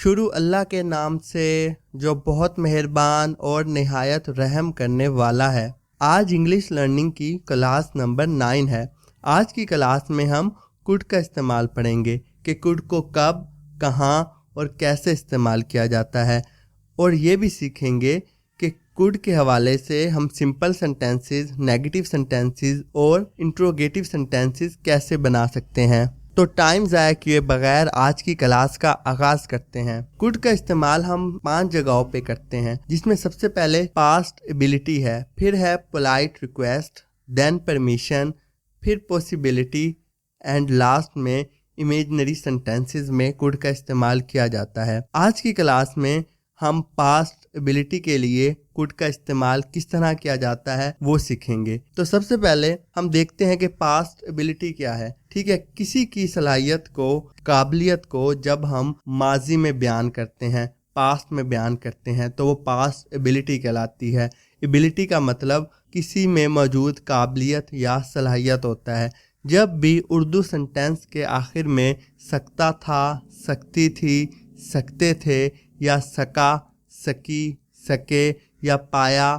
शुरू अल्लाह के नाम से जो बहुत मेहरबान और निहायत रहम करने वाला है। आज इंग्लिश लर्निंग की क्लास नंबर 9 है। आज की क्लास में हम कुड का इस्तेमाल पढ़ेंगे कि कुड को कब, कहाँ और कैसे इस्तेमाल किया जाता है, और ये भी सीखेंगे कि कुड के हवाले से हम सिंपल सेंटेंसेस, नेगेटिव सेंटेंसेस और इंट्रोगेटिव सेंटेंसेस कैसे बना सकते हैं। तो टाइम ज़ाया किए बगैर आज की क्लास का आगाज करते हैं। कुड का इस्तेमाल हम 5 जगहों पे करते हैं, जिसमें सबसे पहले पास्ट एबिलिटी है, फिर है पोलाइट रिक्वेस्ट, देन परमिशन, फिर पॉसिबिलिटी एंड लास्ट में इमेजिनरी सेंटेंसेस में कुड का इस्तेमाल किया जाता है। आज की क्लास में हम पास्ट एबिलिटी के लिए कुड का इस्तेमाल किस तरह किया जाता है वो सीखेंगे। तो सबसे पहले हम देखते हैं कि पास्ट एबिलिटी क्या है। ठीक है, किसी की सलाहियत को, काबिलियत को जब हम माजी में बयान करते हैं, पास्ट में बयान करते हैं, तो वो पास्ट एबिलिटी कहलाती है। एबिलिटी का मतलब किसी में मौजूद काबिलियत या सलाहियत होता है। जब भी उर्दू सेंटेंस के आखिर में सकता था, सकती थी, सकते थे या सका, सकी, सके या पाया,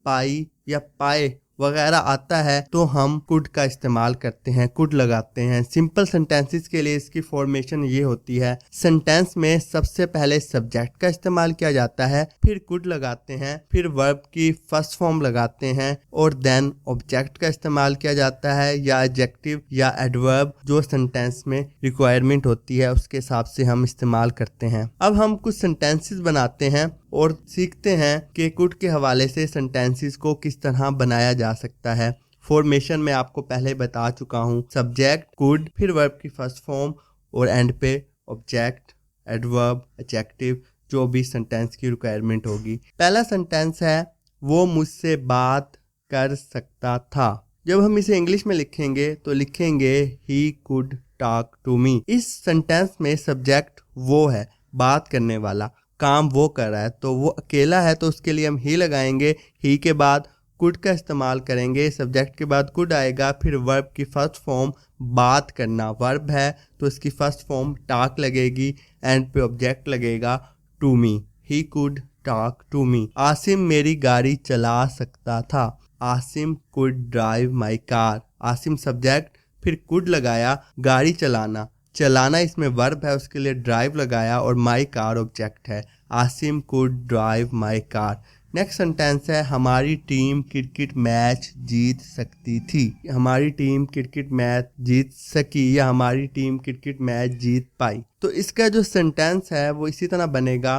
पाई या पाए वगैरह आता है तो हम कुड का इस्तेमाल करते हैं, कुड लगाते हैं। सिंपल सेंटेंसेस के लिए इसकी फॉर्मेशन ये होती है। सेंटेंस में सबसे पहले सब्जेक्ट का इस्तेमाल किया जाता है, फिर कुड लगाते हैं, फिर वर्ब की फर्स्ट फॉर्म लगाते हैं और देन ऑब्जेक्ट का इस्तेमाल किया जाता है या एडजेक्टिव या एडवर्ब जो सेंटेंस में रिक्वायरमेंट होती है उसके हिसाब से हम इस्तेमाल करते हैं। अब हम कुछ सेंटेंसेस बनाते हैं और सीखते हैं कि कुड के हवाले से सेंटेंसेस को किस तरह बनाया जा सकता है। फॉर्मेशन में आपको पहले बता चुका हूँ, सब्जेक्ट, कुड, फिर वर्ब की फर्स्ट फॉर्म और एंड पे ऑब्जेक्ट, एडवर्ब, एडजेक्टिव जो भी सेंटेंस की रिक्वायरमेंट होगी। पहला सेंटेंस है वो मुझसे बात कर सकता था। जब हम इसे इंग्लिश में लिखेंगे तो लिखेंगे he could talk to me. इस सेंटेंस में सब्जेक्ट वो है, बात करने वाला, काम वो कर रहा है, तो वो अकेला है तो उसके लिए हम ही लगाएंगे। ही के बाद कुड का इस्तेमाल करेंगे, सब्जेक्ट के बाद कुड आएगा, फिर वर्ब की फर्स्ट फॉर्म बात करना, वर्ब है तो इसकी फर्स्ट फॉर्म टॉक लगेगी, एंड पे ऑब्जेक्ट लगेगा to me, he could talk to me. Asim मेरी गाड़ी चला सकता था। Asim could drive my car. Asim subject, फिर कुड लगाया, गाड़ी चलाना, चलाना इसमें वर्ब है, उसके लिए ड्राइव लगाया और माई कार ऑब्जेक्ट है। Asim could drive my car. Next sentence है हमारी टीम क्रिकेट मैच जीत सकती थी। हमारी टीम क्रिकेट मैच जीत सकी या हमारी टीम क्रिकेट मैच जीत पाई। तो इसका जो सेंटेंस है वो इसी तरह बनेगा,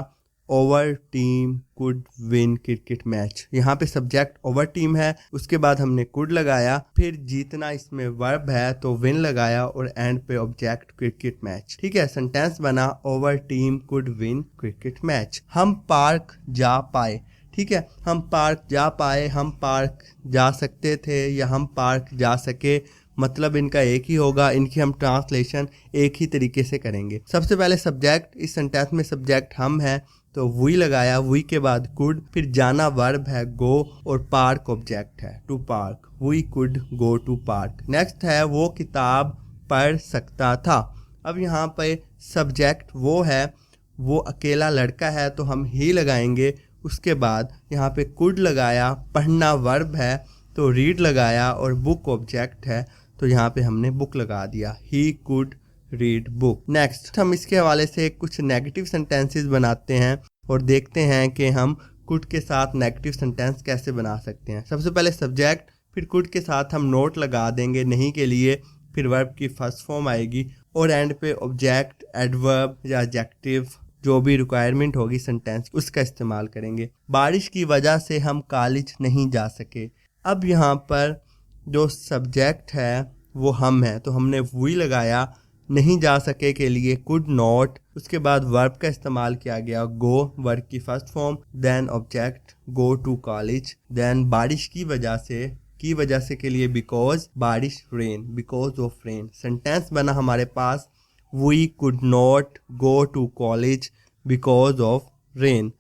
over team could win cricket match. यहाँ पे सब्जेक्ट ओवर टीम है, उसके बाद हमने कुड लगाया, फिर जीतना इसमें वर्ब है तो विन लगाया और एंड पे ऑब्जेक्ट क्रिकेट मैच। ठीक है, सेंटेंस बना over team could win cricket match. हम पार्क जा पाए। ठीक है, हम पार्क जा पाए, हम पार्क जा सकते थे या हम पार्क जा सके, मतलब इनका एक ही होगा। इनकी हम ट्रांसलेशन एक ही तरीके से करेंगे। सबसे पहले सब्जेक्ट, इस सेंटेंस में सब्जेक्ट हम है तो वी लगाया, वी के बाद कुड, फिर जाना वर्ब है गो और पार्क ऑब्जेक्ट है to park, we could go to park. Next है वो किताब पढ़ सकता था। अब यहाँ पे सब्जेक्ट वो है, वो अकेला लड़का है तो हम ही लगाएंगे, उसके बाद यहाँ पे कुड लगाया, पढ़ना वर्ब है तो रीड लगाया और बुक ऑब्जेक्ट है तो यहाँ पे हमने बुक लगा दिया, he could read book. Next हम इसके हवाले से कुछ नेगेटिव सेंटेंसेस बनाते हैं और देखते हैं कि हम कुड के साथ नेगेटिव सेंटेंस कैसे बना सकते हैं। सबसे पहले सब्जेक्ट, फिर कुड के साथ हम नोट लगा देंगे नहीं के लिए, फिर वर्ब की फर्स्ट फॉर्म आएगी और एंड पे ऑब्जेक्ट, एडवर्ब या एडजेक्टिव जो भी रिक्वायरमेंट होगी सेंटेंस उसका इस्तेमाल करेंगे। बारिश की वजह से हम कॉलेज नहीं जा सके। अब यहाँ पर जो सब्जेक्ट है वो हम है तो हमने वी लगाया, नहीं जा सके के लिए कुड नॉट, उसके बाद वर्ब का इस्तेमाल किया गया गो, वर्ब की first form, then object go to college, then बारिश की वजह से के लिए बिकॉज बारिश rain, because of rain. Sentence बना हमारे पास we could not go to college because of rain.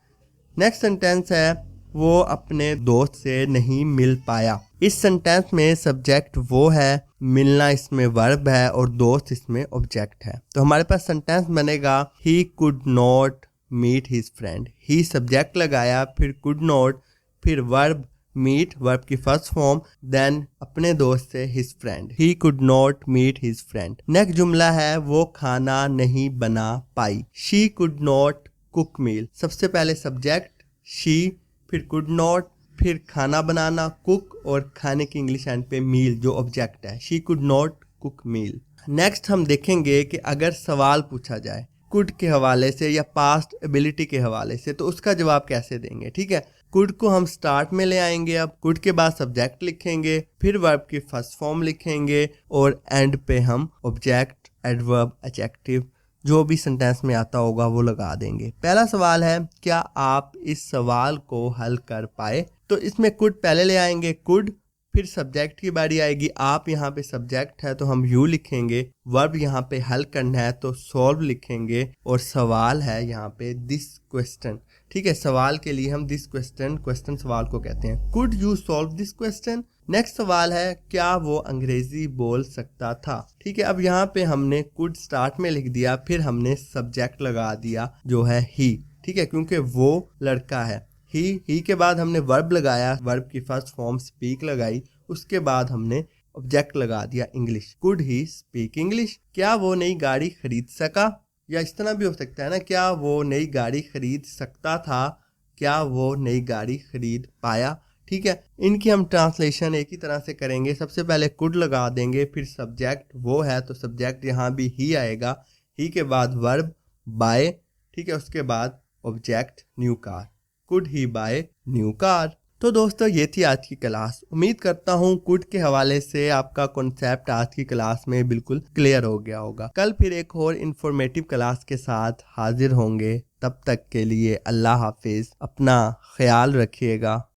Next sentence है वो अपने दोस्त से नहीं मिल पाया। इस सेंटेंस में सब्जेक्ट वो है, मिलना इसमें वर्ब है और दोस्त इसमें ऑब्जेक्ट है। तो हमारे पास सेंटेंस बनेगा he could not meet his friend. He subject लगाया, फिर कुड नॉट, फिर वर्ब मीट, वर्ब की फर्स्ट फॉर्म, देन अपने दोस्त से his friend. He could not meet his friend. Next जुमला है वो खाना नहीं बना पाई। She could not cook meal. सबसे पहले सब्जेक्ट शी, फिर कुड नॉट, फिर खाना बनाना कुक, और खाने की इंग्लिश एंड पे मील जो ऑब्जेक्ट है। She could not cook meal. Next हम देखेंगे कि अगर सवाल पूछा जाए कुड के हवाले से या पास्ट एबिलिटी के हवाले से तो उसका जवाब कैसे देंगे। ठीक है, कुड को हम स्टार्ट में ले आएंगे। अब कुड के बाद सब्जेक्ट लिखेंगे, फिर वर्ब की फर्स्ट फॉर्म लिखेंगे, और एंड पे हम ऑब्जेक्ट, एडवर्ब, एडजेक्टिव जो भी सेंटेंस में आता होगा वो लगा देंगे। पहला सवाल है क्या आप इस सवाल को हल कर पाए। तो इसमें कुड पहले ले आएंगे, कुड, फिर सब्जेक्ट की बारी आएगी। आप यहाँ पे सब्जेक्ट है तो हम यू लिखेंगे, वर्ब यहाँ पे हल करना है तो सॉल्व लिखेंगे, और सवाल है यहाँ पे दिस क्वेश्चन। ठीक है, सवाल के लिए हम दिस क्वेश्चन, क्वेश्चन सवाल को कहते हैं। Could you solve this question. Next सवाल है क्या वो अंग्रेजी बोल सकता था। ठीक है, अब यहाँ पे हमने कुड स्टार्ट में लिख दिया, फिर हमने सब्जेक्ट लगा दिया जो है ही। ठीक है, क्योंकि वो लड़का है। ही के बाद हमने वर्ब लगाया, वर्ब की फर्स्ट फॉर्म स्पीक लगाई, उसके बाद हमने ऑब्जेक्ट लगा दिया English. Could he speak English. क्या वो नई गाड़ी खरीद सका, या इस तरह भी हो सकता है ना, क्या वो नई गाड़ी खरीद सकता था, क्या वो नई गाड़ी खरीद पाया। ठीक है, इनकी हम ट्रांसलेशन एक ही तरह से करेंगे। सबसे पहले कुड लगा देंगे, फिर सब्जेक्ट वो है तो सब्जेक्ट यहाँ भी ही आएगा, ही के बाद वर्ब बाय, ठीक है, उसके बाद object new car. Could he buy new car. तो दोस्तों ये थी आज की क्लास। उम्मीद करता हूँ कुड के हवाले से आपका कॉन्सेप्ट आज की क्लास में बिल्कुल क्लियर हो गया होगा। कल फिर एक और इंफॉर्मेटिव क्लास के साथ हाजिर होंगे। तब तक के लिए अल्लाह हाफिज, अपना ख्याल रखिएगा।